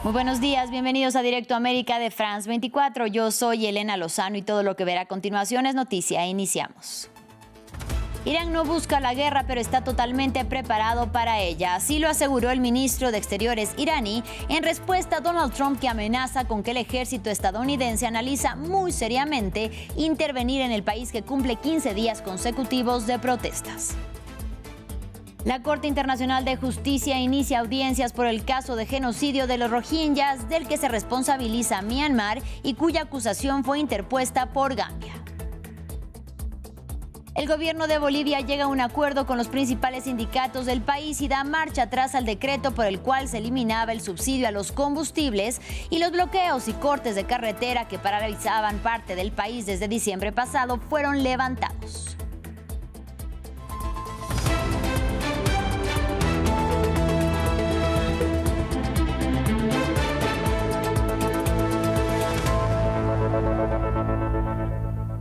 Muy buenos días, bienvenidos a Directo América de France 24. Yo soy Elena Lozano y todo lo que verá a continuación es noticia. Iniciamos. Irán no busca la guerra, pero está totalmente preparado para ella. Así lo aseguró el ministro de Exteriores iraní en respuesta a Donald Trump, que amenaza con que el ejército estadounidense analiza muy seriamente intervenir en el país que cumple 15 días consecutivos de protestas. La Corte Internacional de Justicia inicia audiencias por el caso de genocidio de los rohingyas, del que se responsabiliza Myanmar y cuya acusación fue interpuesta por Gambia. El gobierno de Bolivia llega a un acuerdo con los principales sindicatos del país y da marcha atrás al decreto por el cual se eliminaba el subsidio a los combustibles, y los bloqueos y cortes de carretera que paralizaban parte del país desde diciembre pasado fueron levantados.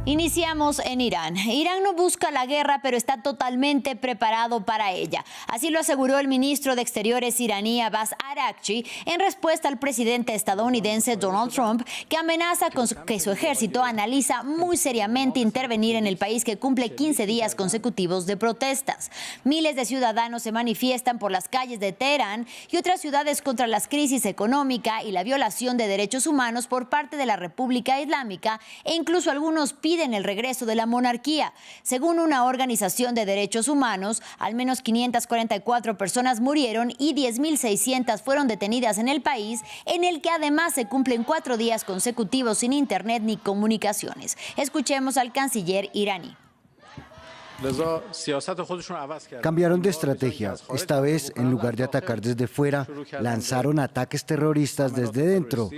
Iniciamos en Irán. Irán no busca la guerra, pero está totalmente preparado para ella. Así lo aseguró el ministro de Exteriores iraní Abbas Araghchi en respuesta al presidente estadounidense Donald Trump, que amenaza con que su ejército analiza muy seriamente intervenir en el país que cumple 15 días consecutivos de protestas. Miles de ciudadanos se manifiestan por las calles de Teherán y otras ciudades contra la crisis económica y la violación de derechos humanos por parte de la República Islámica, e incluso algunos piden el regreso de la monarquía. Según una organización de derechos humanos, al menos 544 personas murieron y 10.600 fueron detenidas en el país, en el que además se cumplen 4 días consecutivos sin internet ni comunicaciones. Escuchemos al canciller iraní. Cambiaron de estrategia. Esta vez, en lugar de atacar desde fuera, lanzaron ataques terroristas desde dentro,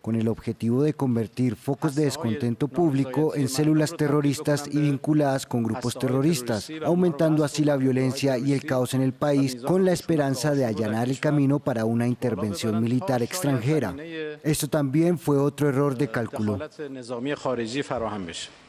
con el objetivo de convertir focos de descontento público en células terroristas y vinculadas con grupos terroristas, aumentando así la violencia y el caos en el país, con la esperanza de allanar el camino para una intervención militar extranjera. Esto también fue otro error de cálculo.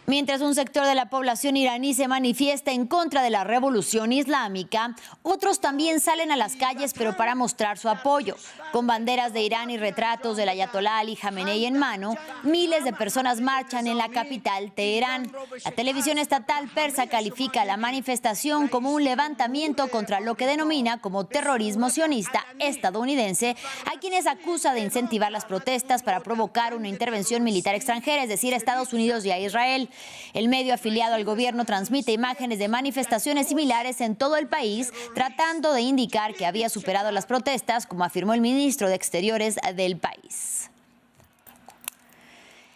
Mientras un sector de la población iraní se manifiesta en contra de la revolución islámica, otros también salen a las calles, pero para mostrar su apoyo. Con banderas de Irán y retratos del ayatolá Ali Jamenei en mano, miles de personas marchan en la capital, Teherán. La televisión estatal persa califica la manifestación como un levantamiento contra lo que denomina como terrorismo sionista estadounidense, a quienes acusa de incentivar las protestas para provocar una intervención militar extranjera, es decir, a Estados Unidos y a Israel. El medio afiliado al gobierno transmite imágenes de manifestaciones similares en todo el país, tratando de indicar que había superado las protestas, como afirmó el ministro de Exteriores del país.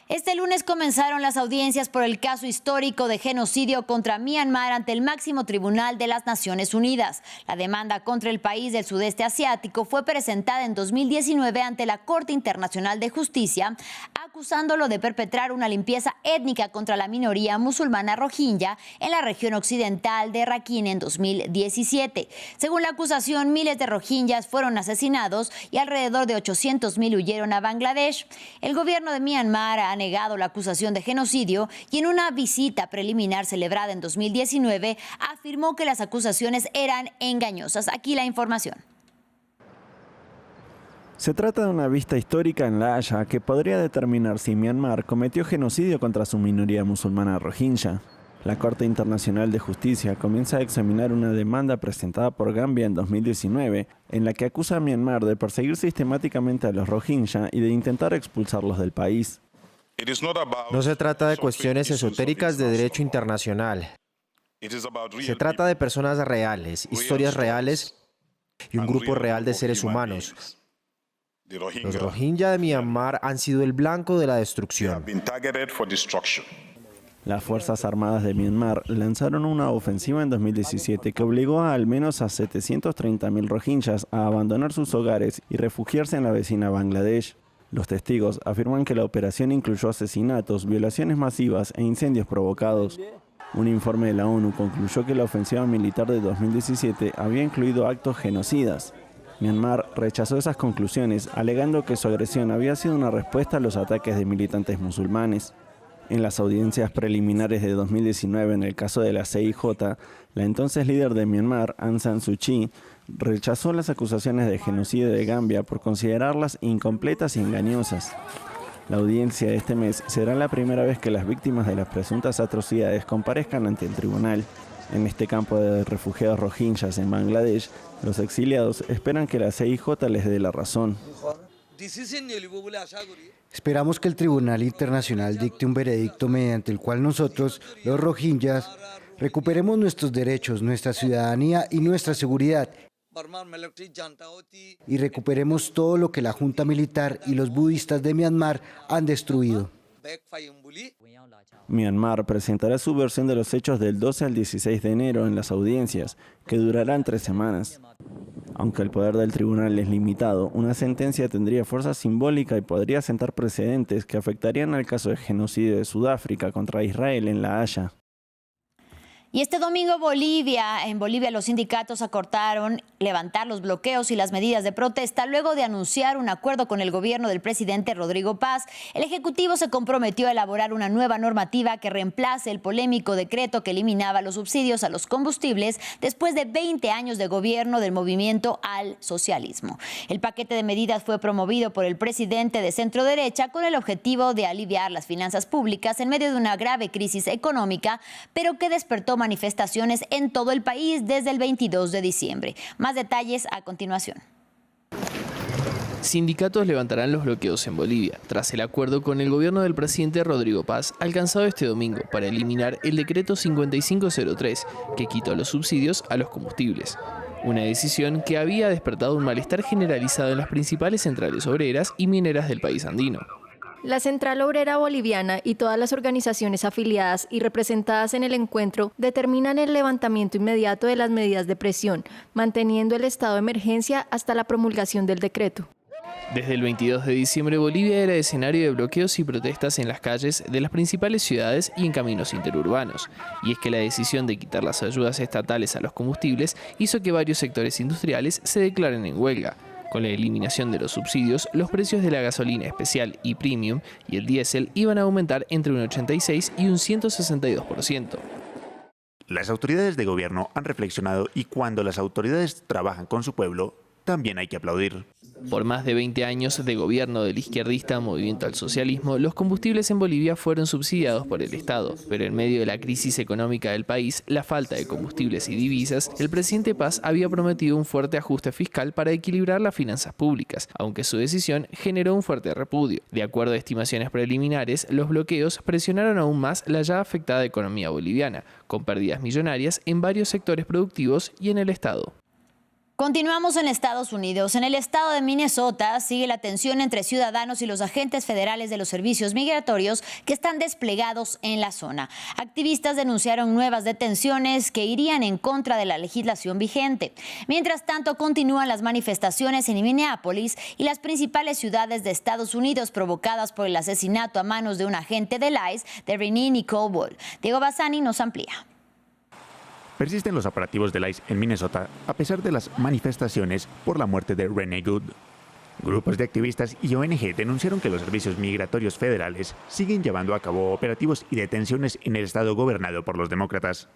Este lunes comenzaron las audiencias por el caso histórico de genocidio contra Myanmar ante el máximo tribunal de las Naciones Unidas. La demanda contra el país del sudeste asiático fue presentada en 2019 ante la Corte Internacional de Justicia, acusándolo de perpetrar una limpieza étnica contra la minoría musulmana rohingya en la región occidental de Rakhine en 2017. Según la acusación, miles de rohingyas fueron asesinados y alrededor de 800.000 huyeron a Bangladesh. El gobierno de Myanmar ha negado la acusación de genocidio y en una visita preliminar celebrada en 2019 afirmó que las acusaciones eran engañosas. Aquí la información. Se trata de una vista histórica en La Haya que podría determinar si Myanmar cometió genocidio contra su minoría musulmana rohingya. La Corte Internacional de Justicia comienza a examinar una demanda presentada por Gambia en 2019, en la que acusa a Myanmar de perseguir sistemáticamente a los rohingya y de intentar expulsarlos del país. No se trata de cuestiones esotéricas de derecho internacional. Se trata de personas reales, historias reales y un grupo real de seres humanos. Los rohingya de Myanmar han sido el blanco de la destrucción. Las Fuerzas Armadas de Myanmar lanzaron una ofensiva en 2017 que obligó a al menos a 730.000 rohingyas a abandonar sus hogares y refugiarse en la vecina Bangladesh. Los testigos afirman que la operación incluyó asesinatos, violaciones masivas e incendios provocados. Un informe de la ONU concluyó que la ofensiva militar de 2017 había incluido actos genocidas. Myanmar rechazó esas conclusiones, alegando que su agresión había sido una respuesta a los ataques de militantes musulmanes. En las audiencias preliminares de 2019 en el caso de la CIJ, la entonces líder de Myanmar, Aung San Suu Kyi, rechazó las acusaciones de genocidio de Gambia por considerarlas incompletas y engañosas. La audiencia de este mes será la primera vez que las víctimas de las presuntas atrocidades comparezcan ante el tribunal. En este campo de refugiados rohingyas en Bangladesh, los exiliados esperan que la CIJ les dé la razón. Esperamos que el Tribunal Internacional dicte un veredicto mediante el cual nosotros, los rohingyas, recuperemos nuestros derechos, nuestra ciudadanía y nuestra seguridad, y recuperemos todo lo que la Junta Militar y los budistas de Myanmar han destruido. Myanmar presentará su versión de los hechos del 12 al 16 de enero en las audiencias, que durarán 3 semanas. Aunque el poder del tribunal es limitado, una sentencia tendría fuerza simbólica y podría sentar precedentes que afectarían al caso de genocidio de Sudáfrica contra Israel en La Haya. Y este domingo en Bolivia los sindicatos acordaron levantar los bloqueos y las medidas de protesta luego de anunciar un acuerdo con el gobierno del presidente Rodrigo Paz. El Ejecutivo se comprometió a elaborar una nueva normativa que reemplace el polémico decreto que eliminaba los subsidios a los combustibles después de 20 años de gobierno del movimiento al socialismo. El paquete de medidas fue promovido por el presidente de centro derecha con el objetivo de aliviar las finanzas públicas en medio de una grave crisis económica, pero que despertó manifestaciones en todo el país desde el 22 de diciembre. Más detalles a continuación. Sindicatos levantarán los bloqueos en Bolivia, tras el acuerdo con el gobierno del presidente Rodrigo Paz, alcanzado este domingo para eliminar el decreto 5503, que quitó los subsidios a los combustibles. Una decisión que había despertado un malestar generalizado en las principales centrales obreras y mineras del país andino. La Central Obrera Boliviana y todas las organizaciones afiliadas y representadas en el encuentro determinan el levantamiento inmediato de las medidas de presión, manteniendo el estado de emergencia hasta la promulgación del decreto. Desde el 22 de diciembre, Bolivia era escenario de bloqueos y protestas en las calles de las principales ciudades y en caminos interurbanos. Y es que la decisión de quitar las ayudas estatales a los combustibles hizo que varios sectores industriales se declaren en huelga. Con la eliminación de los subsidios, los precios de la gasolina especial y premium y el diésel iban a aumentar entre un 86 y un 162%. Las autoridades de gobierno han reflexionado y cuando las autoridades trabajan con su pueblo, también hay que aplaudir. Por más de 20 años de gobierno del izquierdista Movimiento al Socialismo, los combustibles en Bolivia fueron subsidiados por el Estado. Pero en medio de la crisis económica del país, la falta de combustibles y divisas, el presidente Paz había prometido un fuerte ajuste fiscal para equilibrar las finanzas públicas, aunque su decisión generó un fuerte repudio. De acuerdo a estimaciones preliminares, los bloqueos presionaron aún más la ya afectada economía boliviana, con pérdidas millonarias en varios sectores productivos y en el Estado. Continuamos en Estados Unidos. En el estado de Minnesota sigue la tensión entre ciudadanos y los agentes federales de los servicios migratorios que están desplegados en la zona. Activistas denunciaron nuevas detenciones que irían en contra de la legislación vigente. Mientras tanto, continúan las manifestaciones en Minneapolis y las principales ciudades de Estados Unidos provocadas por el asesinato a manos de un agente del ICE, de Renee Nicole Bull. Diego Bassani nos amplía. Persisten los operativos del ICE en Minnesota a pesar de las manifestaciones por la muerte de Renee Good. Grupos de activistas y ONG denunciaron que los servicios migratorios federales siguen llevando a cabo operativos y detenciones en el estado gobernado por los demócratas.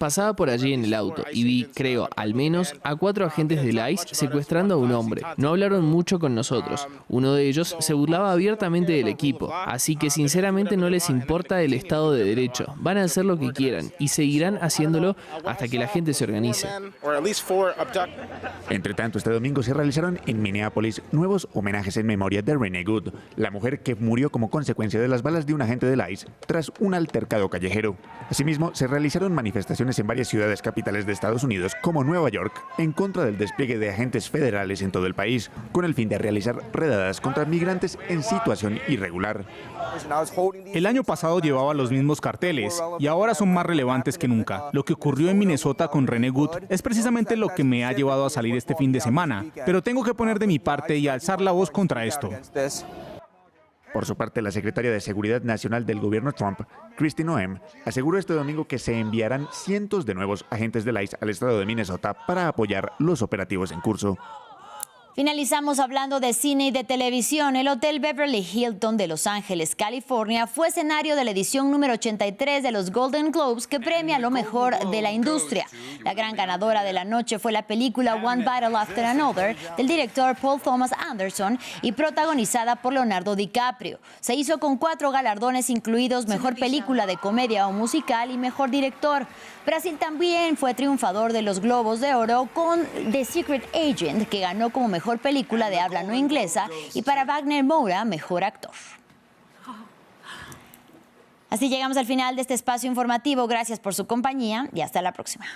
Pasaba por allí en el auto y vi, creo, al menos a 4 agentes del ICE secuestrando a un hombre. No hablaron mucho con nosotros. Uno de ellos se burlaba abiertamente del equipo. Así que sinceramente no les importa el Estado de Derecho. Van a hacer lo que quieran y seguirán haciéndolo hasta que la gente se organice. Entre tanto, este domingo se realizaron en Minneapolis nuevos homenajes en memoria de Renee Good, la mujer que murió como consecuencia de las balas de un agente del ICE tras un altercado callejero. Asimismo, se realizaron manifestaciones en varias ciudades capitales de Estados Unidos, como Nueva York, en contra del despliegue de agentes federales en todo el país, con el fin de realizar redadas contra migrantes en situación irregular. El año pasado llevaba los mismos carteles y ahora son más relevantes que nunca. Lo que ocurrió en Minnesota con Renee Good es precisamente lo que me ha llevado a salir este fin de semana, pero tengo que poner de mi parte y alzar la voz contra esto. Por su parte, la secretaria de Seguridad Nacional del gobierno Trump, Kristi Noem, aseguró este domingo que se enviarán cientos de nuevos agentes del ICE al estado de Minnesota para apoyar los operativos en curso. Finalizamos hablando de cine y de televisión. El Hotel Beverly Hilton de Los Ángeles, California, fue escenario de la edición número 83 de los Golden Globes, que premia lo mejor de la industria. La gran ganadora de la noche fue la película One Battle After Another, del director Paul Thomas Anderson y protagonizada por Leonardo DiCaprio. Se hizo con 4 galardones, incluidos Mejor Película de Comedia o Musical y Mejor Director. Brasil también fue triunfador de los Globos de Oro con The Secret Agent, que ganó como Mejor Película de Habla No Inglesa, y para Wagner Moura, Mejor Actor. Así llegamos al final de este espacio informativo. Gracias por su compañía y hasta la próxima.